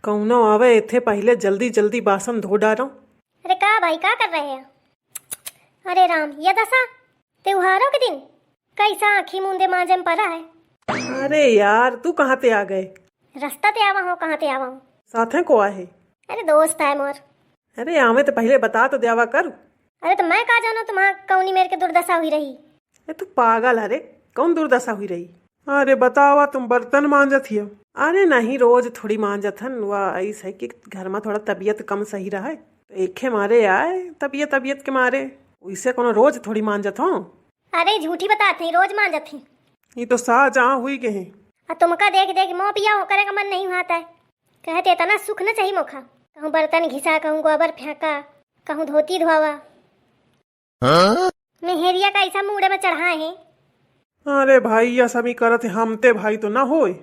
कौनो आवे थे पहले जल्दी जल्दी बासन धो डालो। अरे का भाई का कर रहे हैं? अरे राम, ये दशा त्योहारों के दिन कैसा आँखी मूंदे मांजे में पड़ा है। अरे यार तू कहाँ ते आ गए? रास्ता ते आवा हूँ, कहाँ ते आवा हूँ? साथे को आहे? अरे दोस्त है मोर। अरे आवे तो पहले बता तो देवा कर। अरे तो मैं कहा जानो तुम्हारा कौनी मेरे के दुर्दशा हुई रही। ए तू पागल अरे कौन दुर्दशा हुई रही? अरे बतावा तुम बर्तन मांजत हियो? अरे नहीं रोज थोड़ी मांजत हन, वह ऐसा है कि घर में थोड़ा तबीयत कम सही रहा है तो एक मारे आए तबीयत के मारे, वैसे कोनो रोज थोड़ी मांजत हो। अरे झूठी बताते हैं, रोज मांजत हैं। ये तो सा जहाँ हुई के हैं। और तुमका देख देख मोह पिया हो करे का मन नहीं होता है। कहते इतना सुख न चाहिए मोखा, कहूँ बर्तन घिसा, कहूँ गोबर फेंका, कहूँ धोती धोवा। मेहरिया का ऐसा मूड़े में चढ़ाए हैं। अरे भाई या समी करत हमते भाई तो ना होए।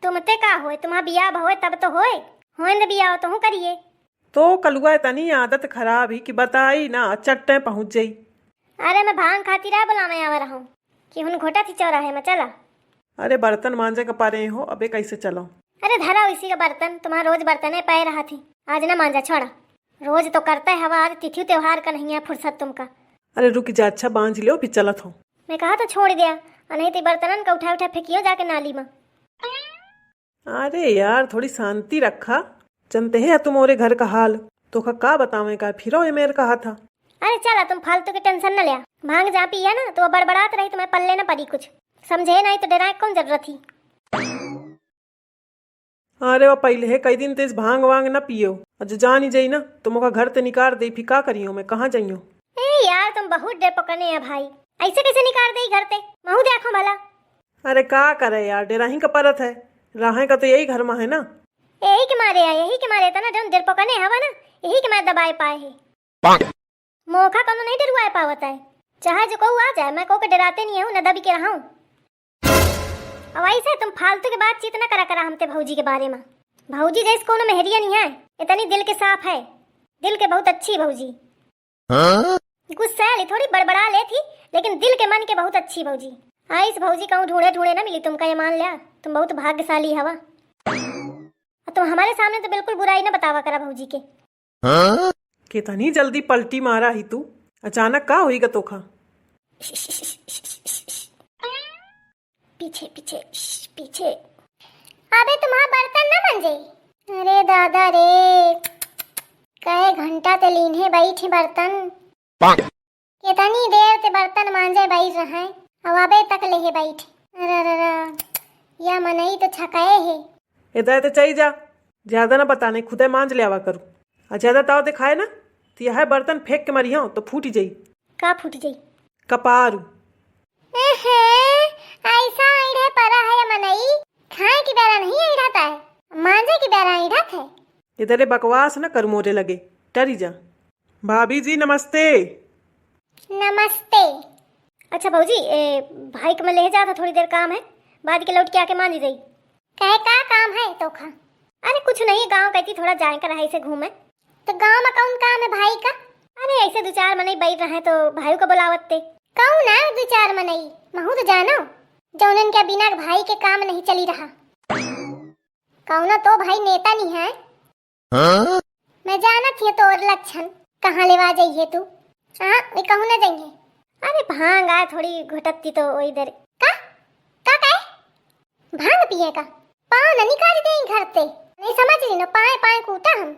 तुमते का होए, तुम्हारा बियाह होए तब तो होए न बियाह तो हूँ करिए। तो कलुआ तनी आदत खराब ही कि बताई ना चट्टे पहुंच जाई। अरे मैं भांग खाती रहा बोला मैं आवा रहा हूँ कि हुन घोटा थी चौराहे में चला। अरे बर्तन मांजे का पारे हो, अबे कैसे चलो? अरे धरा इसी का बर्तन, तुम्हारा रोज बर्तन है पै रहा थी, आज ना मांजा छोड़ा। रोज तो करता है हवा, आज तिथि त्योहार का नहीं है फुर्सत तुमका। अरे रुक जा, अच्छा बांझ लो फिर चलत हो। मैं कहा तो छोड़ दिया, नहीं तो बर्तनन का उठा उठा फेंकियो जाके नाली में। अरे यार थोड़ी शांति रखा, जनते है तुम और घर का हाल तो का बतावे का फिरो ये मेरे कहा था। अरे चला तुम फालतू की टेंशन न लिया, भांग जा पिया ना तो बड़बड़ात रही, तुम्हें पल्ले न पड़ी कुछ, समझे नहीं तो डराए कौन जरूरत थी। अरे वो पहले है कई दिन तेज भांग वांग न पियो, जो जान ही जाई ना तुम का घर ते निकाल दे, फिर का करियो मैं कहाँ जाइयो? ए यार तुम बहुत डर पकड़ने है भाई, ऐसे कैसे निकाल दे घर ते, महू देखो भला। अरे का करे यार, डेरा ही का परत है, राहे का तो यही घर में है ना। यही के मारे है, यही के मारे था ना जब डर पकड़ने हवा ना, यही के मारे दबाए पाए है। मौका कौन नहीं डरवाए पावता है, चाहे जो कहू आ जाए, मैं कहू के डराते नहीं हूँ न दबी के रहा हूँ। अब ऐसे तुम फालतू के बातचीत न करा करा हमते भौजी के बारे में। भौजी जैसे कोनो मेहरिया नहीं है, इतनी दिल के साफ है, दिल के बहुत अच्छी भौजी। गुस्सैली थोड़ी बड़बड़ा ले थी, लेकिन दिल के मन के बहुत अच्छी भौजी। इस भौजी कहूँ ढूंढे ढूंढे ना मिली तुमका, ये मान लिया तुम बहुत भाग्यशाली हवा। तुम हमारे सामने तो बिल्कुल बुराई न बतावा करा भौजी के। कितनी जल्दी पलटी मारा ही तू, अचानक का हुई तोखा? पीछे पीछे पीछे। अबे तुम्हारा बर्तन न मंजे। अरे दादा रे, कहे घंटा ते लीने बैठे बर्तन, कितनी देर ते बर्तन मांजे बैठ रहे, अब अबे तक ले बैठ। अरे या मनई तो छकाए है। इधर तो चाहिए जा, ज्यादा ना बताने, खुदे मांझ ले आवा करू। और ज्यादा ताव दिखाए ना तो यह बर्तन फेंक के मरियो तो फूट जाई। का फूट जाई? कपारू। ऐसा ऐढ़े परा है मनई, खाए की बेरा नहीं ऐढ़ाता है, मांझे की बेरा ऐढ़ात है। इधर बकवास न कर, मोरे लगे टरी जा। भाभी जी नमस्ते। नमस्ते। अच्छा भाऊजी, भाई को मैं ले जाता, थोड़ी देर काम है, बाद के लौट के आके मान जाई। कहे का काम है तो खा? अरे कुछ नहीं, गांव कहती थोड़ा जाए कर रहा से घूमे। तो गांव में कौन काम है भाई का? अरे ऐसे दो चार मनई बैठ रहे तो भाई को बुलावते। कौन है दो चार मनई? महू तो जानो, जौनन के बिना भाई के काम नहीं चली रहा। कौन तो भाई नेता नहीं है। मैं जाना थी तो और लक्षण कहाँ लेवा जाइए तू? हाँ वे कहूँ ना जाइए। अरे भांग आए थोड़ी घुटकती तो वो इधर का कहे भांग पिए का पाँव न निकाल दे घर ते, नहीं समझ रही ना, पाए पाए कूटा हम।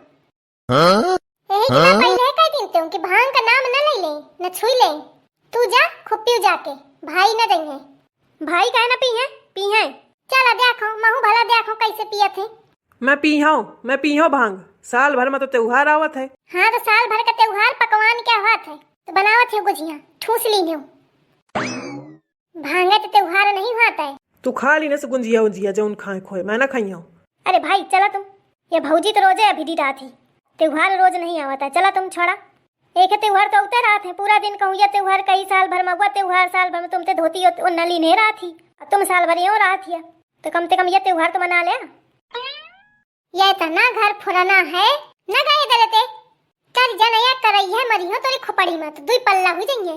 यही कि मैं पहले कह देते हूँ कि भांग का नाम न ले ले न छुई ले। तू जा खुपियो जाके, भाई न देंगे। भाई कहे ना पी है चला देखो महू भला देखो कैसे पिए थे। मैं पी हूँ भांग, साल भर में तो त्योहार आवत है। हाँ तो साल भर का त्योहार पकवान क्या बात है, तो बनावत है गुजिया ठूस ली हूँ। भांगे तो त्योहार नहीं होता है। तू खा ली ना से गुंजिया उंजिया जौन खाए खोए, मैं ना खाई हूँ। अरे भाई चला तुम, ये भौजी तो रोजे अभी दी रहा थी, त्योहार रोज नहीं आवता है, चला तुम छोड़ा। एक त्योहार तो उतर रहा थे, पूरा दिन कहूँ ये त्योहार कई साल भर में हुआ त्योहार, साल भर में तुम ते धोती और नली नहीं रहा थी, और तुम साल भर यूँ रहा थी, तो कम से कम ये त्योहार तो मना लिया। ये तो ना घर फुराना है न गए दलते कर जनया करई है मरी हो तोरी खोपड़ी में तो दुई पल्ला हो जाएंगे।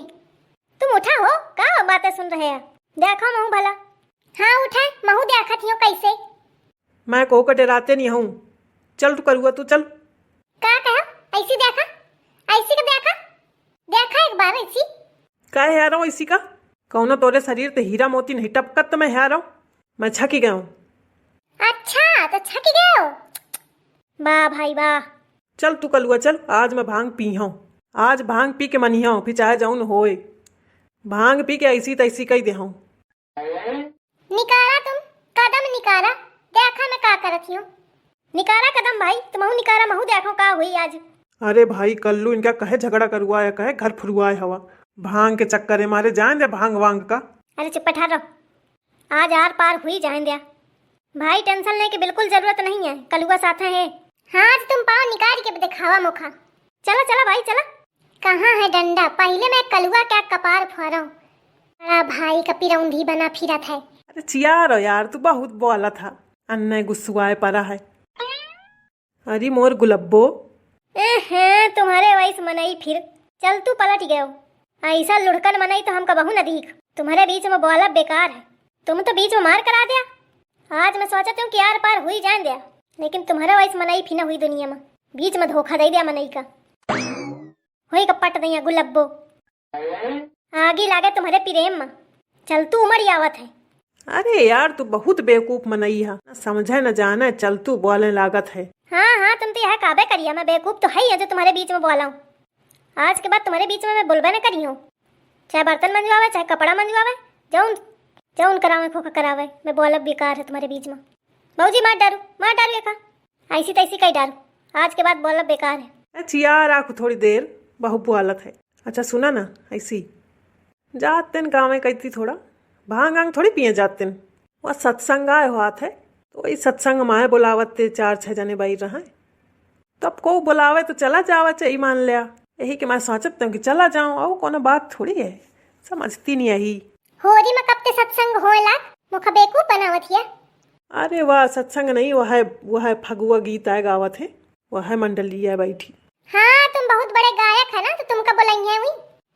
तुम उठा हो का बातें सुन रहे हैं, देखो महू भला। हाँ उठा महू देखत हियो कैसे। मैं को डराते नहीं हूँ, चल तू करुआ तू चल। का कहा? ऐसी देखा, ऐसी का देखा, देखा एक बार ऐसी। का है रहा हूँ इसी का? कौनो तोरे शरीर ते हीरा मोती नहीं टपकत तो मैं है रहा हूँ, मैं छकी गया हूँ। अच्छा तो छकी गए हो? वाह भाई वाह। चल तू कलुआ चल, आज मैं भांग पी हूँ, आज भांग पी के मनी हूँ, फिर चाहे जाऊन होए भांग पी के ऐसी तैसी कही दे हूँ। निकारा तुम कदम निकारा, देखा मैं का करत हूँ। निकारा कदम भाई, तुमहू निकारा महू देखो का हुई आज। अरे भाई कल्लू इनका कहे झगड़ा करवाए, कहे घर फुरुआए हवा, भांग के चक्कर मारे जाए दे भांग वांग का। अरे चुप बैठा रहो, आज आर पार हुई जाए दिया भाई, टेंशन लेने की बिल्कुल जरूरत नहीं है, कलुआ साथ है। हाँ आज तुम पाओ निकाल के दिखावा मुखा। चलो चलो भाई चलो। कहाँ है डंडा? पहले मैं कलुआ क्या कपार फाड़ू, बड़ा भाई का पिरौंधी बना फिरत है। अरे चिया रो यार, तू बहुत बोला था, अन्य गुस्सुआए परा है। अरे मोर गुलब्बो। तुम्हारे वैस मनई फिर, चल तू पलट गए हो, ऐसा लुढ़कन मनई तो हम कबहू न दीख। तुम्हारे बीच में बोला बेकार है, तुम तो बीच में मार करा दिया। आज मैं सोचती हूँ कि यार पार हुई जान दिया, लेकिन तुम्हारा वैस मनई फिर न हुई दुनिया में, बीच में धोखा दे दिया मनई का। हुई कपट दैया गुलब्बो, आगे लागे तुम्हारे प्रेम में, चल तू उमड़ आवत है। अरे यार तू बहुत बेवकूफ मनई है, न समझे न जाने, चल तू बोलने लागत है। हाँ हाँ तुम तो यह काबे करिया, मैं बेवकूफ तो है ही जो तुम्हारे बीच में बोला हूँ। आज के बाद तुम्हारे बीच में मैं बोलबे न करी हूँ, चाहे बर्तन मंजवावे चाहे कपड़ा मंजवावे, जाऊन जाऊन करावे खोखा करावे, मैं बोलब बेकार है तुम्हारे बीच में। बहूजी मार डारू का ऐसी तैसी कही डारू, आज के बाद बोलब बेकार है। चिया राखू थोड़ी देर, बहु बुआलत है। अच्छा सुना ना, ऐसी जाते न गाँव में कहती थोड़ा भांग आंग थोड़ी पिए जाते न, वह सत्संग आए हाथ है, तो वही सत्संग माए बुलावते 4-6 जने बैठ रहे, तब को बुलावे तो चला जावा चाहिए मान लिया। यही कि मैं सोचती हूँ कि चला जाऊँ, और कोनो बात थोड़ी है, समझती नहीं यही। होरी में कब ते सत्संग होला, मुखा बेवकूफ बनावत हिया। अरे वह सत्संग नहीं, वह है फगुआ गीत है गावत है, वह है मंडली है बैठी। हाँ तुम बहुत बड़े गायक है ना, तो तुमका बुलाई है वही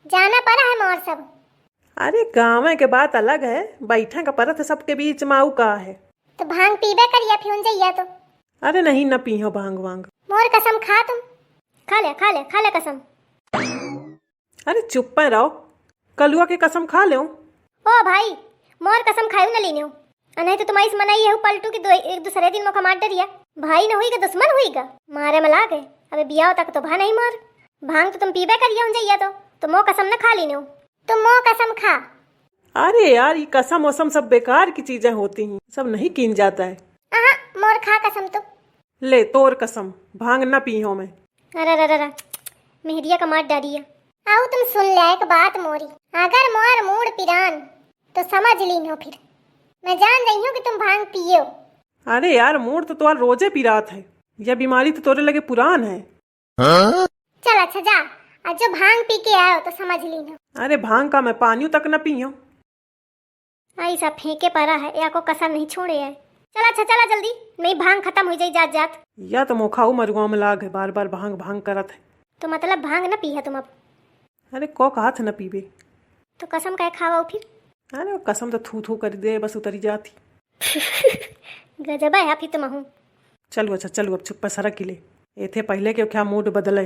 जाना पड़ा है मोर सब। अरे गाँव के बात अलग है, बैठे का परत है सबके बीच में, आऊ का है। तो भांग पीबे करिया फिर जइया तो। अरे नहीं न पी हो भांग वांग। मोर कसम खा तुम, खा ले कसम। अरे चुप पे रहो, कलुआ के कसम खा ले। ओ भाई मोर कसम खायू न लीने, नहीं तो तुम्हारी मनाई है पलटू की एक दूसरे दिन मौका मार डरिया। भाई न हुई का दुश्मन हुई का, मारे में लागे। अबे बियाह तक तो भा नहीं मार, भांग तो तुम पीबे करिया हूं जइया तो मो कसम न खा लीने, तुम मो कसम खा। अरे यार ये कसम वसम सब बेकार की चीजें होती हैं, सब नहीं कीन जाता है। मोर खा कसम तो। ले तोर कसम, भांग न पी हो मैं। अरे मेहरिया का मार डारिया। आओ तुम सुन ले एक बात मोरी, अगर मोर मूड पिरान तो समझ ली हो, फिर मैं जान रही हूँ कि तुम भांग पियो। अरे यार मूड तो तुम्हारा रोजे पी रात है, यह बीमारी तो तोरे लगे पुरान है। चल अच्छा जा, आज जो भांग पी के आयो तो समझ ली हो। अरे भांग का मैं पानी तक न पी हूँ। ऐसा फेंके पड़ा है, या को कसर नहीं छोड़े है। चल अच्छा चला जल्दी, नहीं भांग खत्म हो जाए जात जात। या तो मोखाऊ मरुआ में लाग है, बार बार भांग भांग करत है। तो मतलब भांग न पी है तुम अब? अरे को कहा था न पीबे, तो कसम कहे खावा फिर? अरे कसम तो थू थू कर दे बस उतरी जाती। गजब है फिर तुम हूँ। चलो अच्छा चलो अब चुप पर सरक गिले, ये थे पहले के क्या मूड बदले।